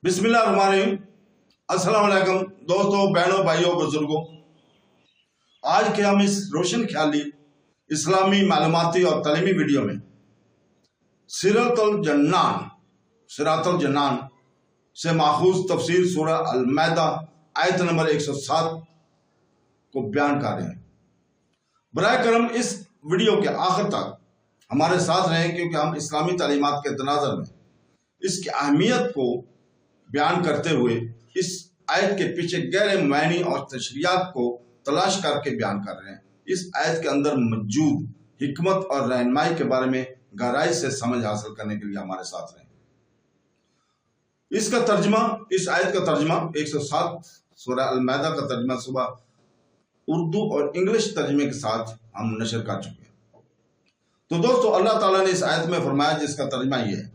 बिस्मिल्लाहिर्रहमानिर्रहीम। अस्सलाम वालेकुम दोस्तों, बहनों, भाइयों, बुजुर्गों। आज के हम इस रोशन ख्याली इस्लामी मालूमाती और तालीमी वीडियो में सिरातुल जन्नान से माखूज तफसीर सूरह अल-माइदा आयत नंबर 107 को बयान कर रहे हैं। बराए करम इस वीडियो के आखिर तक हमारे साथ रहें, क्योंकि हम इस्लामी तालीमात के तनाज़ुर में इसकी अहमियत को बयान करते हुए इस आयत के पीछे गहरे मायने और तशरीहात को तलाश करके बयान कर रहे हैं। इस आयत के अंदर मौजूद हिकमत और रहनुमाई के बारे में गहराई से समझ हासिल करने के लिए हमारे साथ रहें। इसका तर्जमा, इस आयत का तर्जमा 107 सूरह अल-माइदा का तर्जमा सुबह उर्दू और इंग्लिश तर्जमे के साथ हम नशर कर चुके हैं। तो दोस्तों, अल्लाह ताला ने इस आयत में फरमाया, जिसका तर्जमा ये है,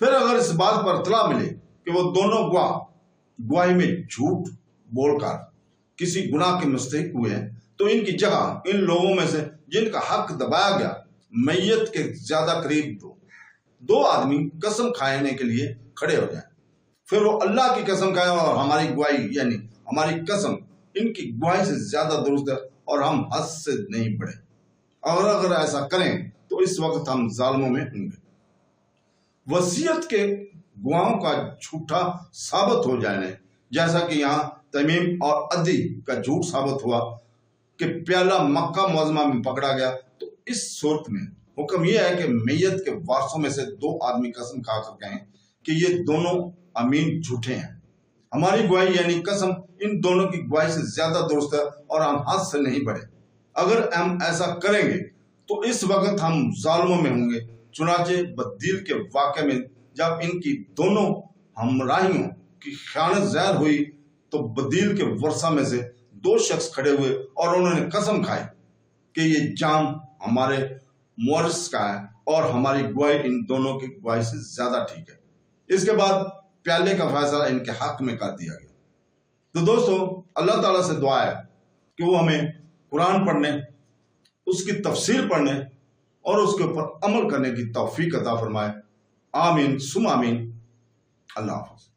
फिर अगर इस बात पर इत्तला मिले कि वो दोनों गवाही में झूठ बोलकर किसी गुनाह के मुस्तहिक हुए हैं, तो इनकी जगह इन लोगों में से जिनका हक दबाया गया मैयत के ज्यादा करीब दो आदमी कसम खाने के लिए खड़े हो जाएं। फिर वो अल्लाह की कसम खाएं और हमारी गवाही यानी हमारी कसम इनकी गवाही से ज्यादा दुरुस्त है और हम हद से नहीं बढ़े। और अगर ऐसा करें तो इस वक्त हम जालिमों में होंगे। वसीयत के गवाहों का झूठा साबित हो जाने, जैसा कि यहाँ तमीम और अदी का झूठ साबित हुआ कि प्याला मक्का मुअज़्ज़मा में पकड़ा गया, तो इस सूरत में हुक्म यह है कि मैयत के वारसों में से दो आदमी कसम खा कर कहें कि ये दोनों अमीन झूठे हैं। हमारी गवाही यानी कसम इन दोनों की गवाही से ज्यादा दुरुस्त है और हम हद से नहीं बढ़े। अगर हम ऐसा करेंगे तो इस वक्त हम जालिमों में होंगे। चुनाचे बदील के वाक़े में जब इनकी दोनों हमराहियों की ख़यानत ज़ाहिर हुई, तो बदील के वर्सा में से दो शख्स खड़े हुए और उन्होंने कसम खाई कि ये जाम हमारे मुअर्रिस का है और हमारी गवाही इन दोनों की गवाही से ज्यादा ठीक है। इसके बाद प्याले का फैसला इनके हक में कर दिया गया। तो दोस्तों, अल्लाह ताला से दुआ है कि वो हमें कुरान पढ़ने, उसकी तफसीर पढ़ने और उसके ऊपर अमल करने की तौफीक अता फरमाए। आमीन सुम आमीन। अल्लाह हाफ़िज़।